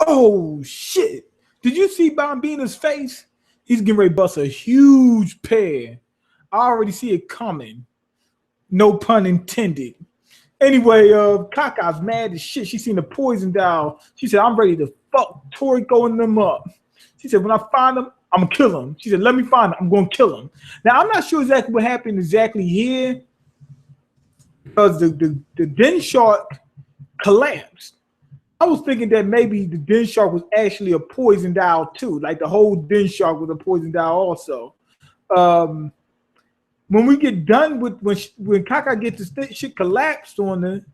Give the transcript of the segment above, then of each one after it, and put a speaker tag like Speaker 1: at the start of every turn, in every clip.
Speaker 1: Oh shit! Did you see Bambina's face? He's getting ready to bust a huge pair. I already see it coming. No pun intended. Anyway, Kaka's mad as shit. She seen the poison doll. She said, "I'm ready to fuck Toriko and them up." She said, "When I find them, I'm gonna kill them." She said, "Let me find them. I'm gonna kill them." Now I'm not sure exactly what happened exactly here because the Den Shark collapsed. I was thinking that maybe the Den Shark was actually a poison doll too, like the whole Den Shark was a poison doll also. When we get done with when Kaka gets the shit collapsed on her,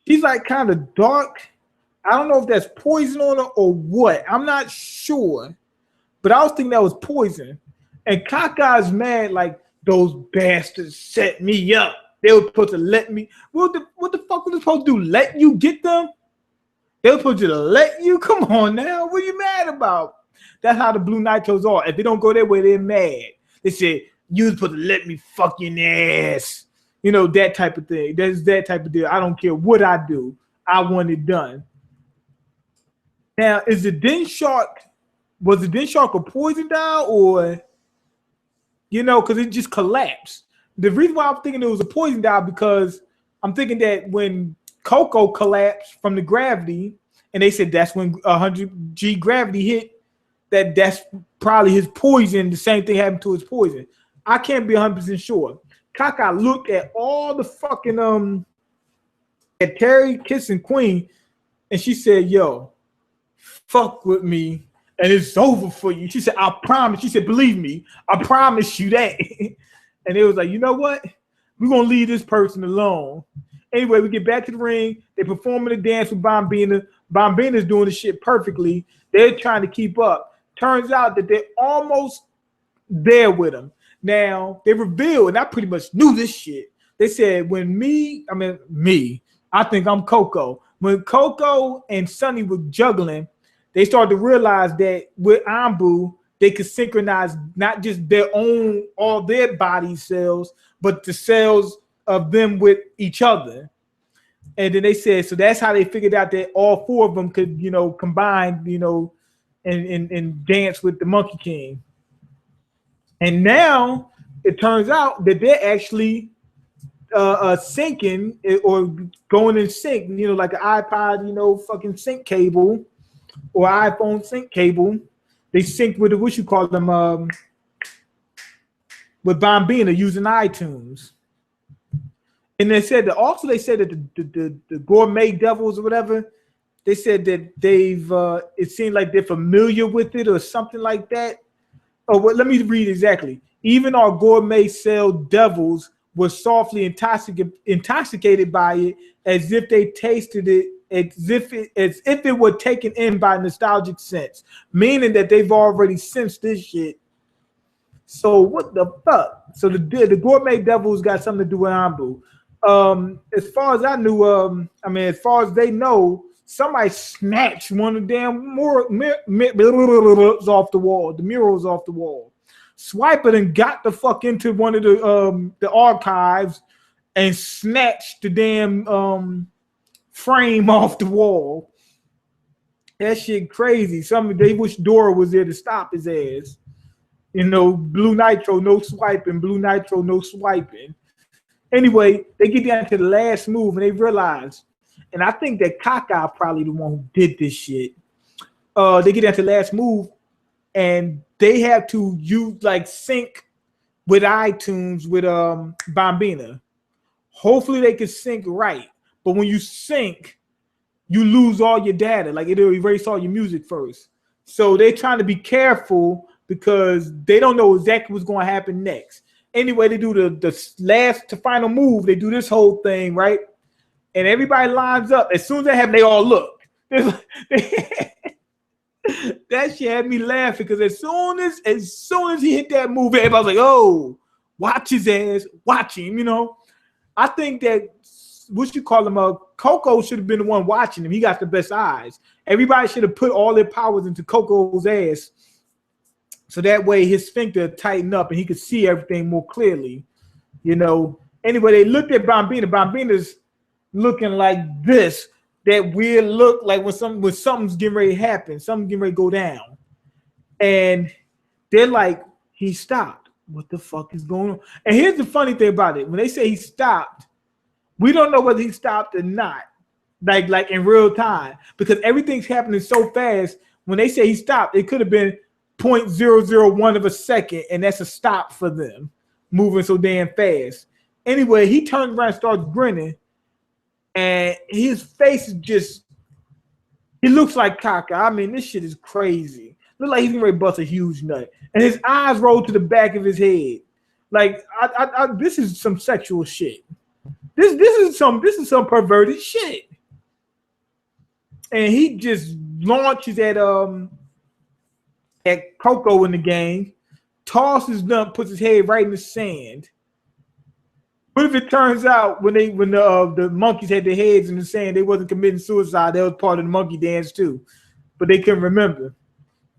Speaker 1: she's like kind of dark. I don't know if that's poison on her or what. I'm not sure, but I was thinking that was poison. And Kaka's mad like those bastards set me up. They were supposed to let me. What the fuck was they supposed to do? Let you get them? They were supposed to let you? Come on now. What are you mad about? That's how the Blue Nitros are. If they don't go their way, they're mad. They say, you was supposed to let me fuck your ass. You know, that type of thing. That's that type of deal. I don't care what I do. I want it done. Now, was the Den Shark a poison doll or, you know, because it just collapsed? The reason why I'm thinking it was a poison doll because I'm thinking that when Coco collapsed from the gravity, and they said that's when 100 G gravity hit, that's probably his poison. The same thing happened to his poison. I can't be 100% sure. Kaka looked at all the fucking at Terry kissing Queen, and she said, "Yo, fuck with me, and it's over for you." She said, "I promise." She said, "Believe me, I promise you that." And it was like, you know what? We're gonna leave this person alone. Anyway, we get back to the ring. They performing the dance with Bambina. Bambina's doing the shit perfectly. They're trying to keep up. Turns out that they're almost there with him. Now, they revealed, and I pretty much knew this shit. They said, I think I'm Coco. When Coco and Sunny were juggling, they started to realize that with Ambu, they could synchronize not just all their body cells, but the cells of them with each other. And then they said, so that's how they figured out that all four of them could, you know, combine, you know, and dance with the Monkey King. And now it turns out that they're actually syncing or going in sync, you know, like an iPod, you know, fucking sync cable or iPhone sync cable. They sync with what you call them with Bambina using iTunes. And they said that also they said that the gourmet devils or whatever, they said that they've it seemed like they're familiar with it or something like that. Oh, well, let me read exactly. Even our gourmet cell devils were softly intoxicated by it, as if they tasted it, as if it were taken in by nostalgic sense, meaning that they've already sensed this shit. So what the fuck? So the gourmet devils got something to do with Ambu. As far as I knew, as far as they know, somebody snatched one of the damn mirrors off the wall. The murals off the wall. Swipe it and got the fuck into one of the archives and snatched the damn frame off the wall. That shit crazy. They wish Dora was there to stop his ass. You know, Blue Nitro, no swiping. Blue Nitro, no swiping. Anyway, they get down to the last move and they realize, and I think that Kaka probably the one who did this shit. They get down to the last move and they have to sync with iTunes with Bambina. Hopefully they can sync right. But when you sync, you lose all your data. Like it'll erase all your music first. So they're trying to be careful because they don't know exactly what's going to happen next. Anyway, they do the last to final move. They do this whole thing, right? And everybody lines up. As soon as that happened, they all look. That shit had me laughing because as soon as he hit that move, everybody was like, "Oh, watch his ass, watch him." You know, I think that what you call him, Coco should have been the one watching him. He got the best eyes. Everybody should have put all their powers into Coco's ass. So that way his sphincter tightened up and he could see everything more clearly, you know. Anyway, they looked at Bambina. Bambina's looking like this. that weird look like when something's getting ready to happen, something's getting ready to go down. And they're like, he stopped. What the fuck is going on? And here's the funny thing about it. When they say he stopped, we don't know whether he stopped or not. Like in real time. Because everything's happening so fast. When they say he stopped, it could have been 0.001 of a second, and that's a stop for them moving so damn fast. Anyway, he turns around and starts grinning, and his face is just, he looks like caca. I mean, this shit is crazy. Look like he's gonna bust a huge nut, and his eyes roll to the back of his head. Like, this is some sexual shit. This is some perverted shit. And he just launches at Coco in the game, tosses them, puts his head right in the sand. What if it turns out when the monkeys had their heads in the sand, they wasn't committing suicide? That was part of the monkey dance too, but they couldn't remember.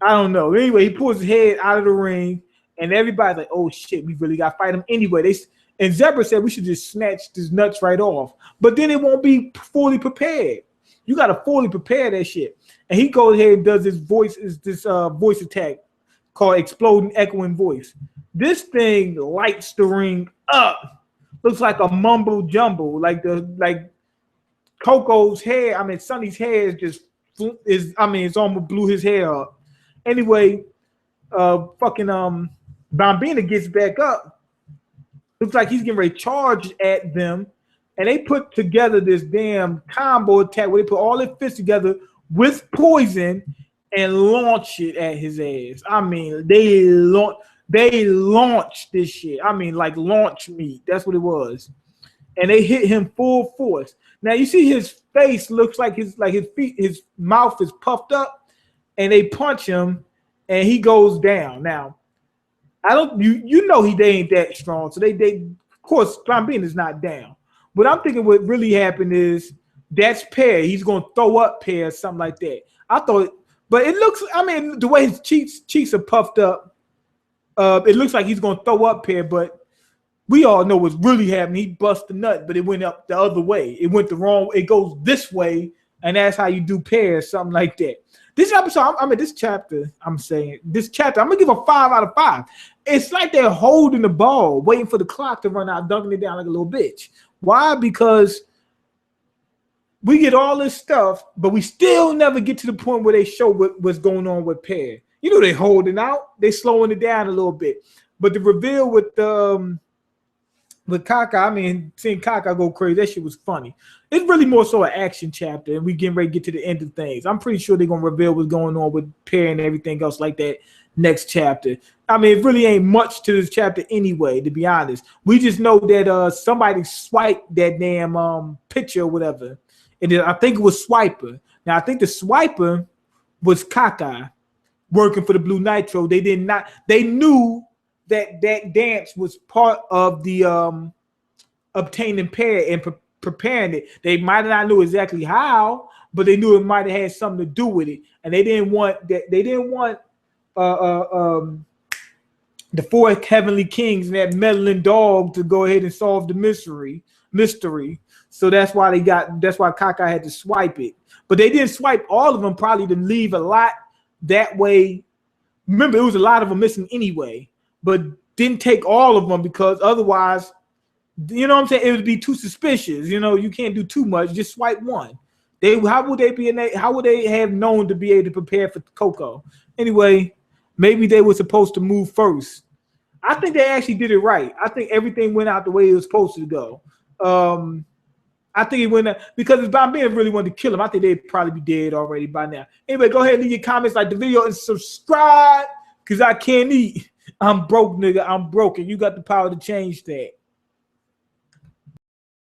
Speaker 1: I don't know. Anyway, he pulls his head out of the ring, and everybody's like, "Oh shit, we really got to fight him anyway." And Zebra said we should just snatch his nuts right off, but then it won't be fully prepared. You got to fully prepare that shit. And he goes ahead and does this voice attack called exploding echoing voice. This thing lights the ring up. Looks like a mumble jumble, like Coco's hair. I mean, Sonny's hair it's almost blew his hair up. Anyway, Bambina gets back up. Looks like he's getting ready to charge at them. And they put together this damn combo attack where they put all their fists together with poison and launch it at his ass. I mean, they launched this shit. I mean, like launch meat. That's what it was. And they hit him full force. Now you see his face looks like his mouth is puffed up, and they punch him, and he goes down. Now, they ain't that strong. So they of course Bambina is not down. But I'm thinking what really happened is that's Pear. He's going to throw up Pear, something like that. I thought, but it looks, I mean, the way his cheeks are puffed up, it looks like he's going to throw up Pear, but we all know what's really happening. He bust the nut, but it went up the other way. It went the wrong, it goes this way, and that's how you do Pear, something like that. This episode, this chapter, I'm going to give a 5 out of 5. It's like they're holding the ball, waiting for the clock to run out, dunking it down like a little bitch. Why? Because we get all this stuff, but we still never get to the point where they show what's going on with Pear. You know, they holding out, they slowing it down a little bit. But the reveal with Kaka, I mean, seeing Kaka go crazy, that shit was funny. It's really more so an action chapter, and we getting ready to get to the end of things. I'm pretty sure they're gonna reveal what's going on with Pear and everything else like that next chapter. I mean, it really ain't much to this chapter anyway, to be honest. We just know that somebody swiped that damn picture or whatever. And I think it was Swiper. Now, I think the Swiper was Kaka working for the Blue Nitro. They knew that dance was part of the obtaining Pear and preparing it. They might not know exactly how, but they knew it might have had something to do with it. And they didn't want that. They didn't want the 4 heavenly kings and that meddling dog to go ahead and solve the mystery. So that's why Kaka had to swipe it. But they didn't swipe all of them, probably to leave a lot that way. Remember, it was a lot of them missing anyway, but didn't take all of them because otherwise, you know what I'm saying, it would be too suspicious. You know, you can't do too much. Just swipe one. How would they have known to be able to prepare for Coco? Anyway, maybe they were supposed to move first. I think they actually did it right. I think everything went out the way it was supposed to go. I think it went out because if Bambina really wanted to kill him, I think they'd probably be dead already by now. Anyway, go ahead and leave your comments, like the video, and subscribe because I can't eat. I'm broke, nigga. I'm broken. You got the power to change that.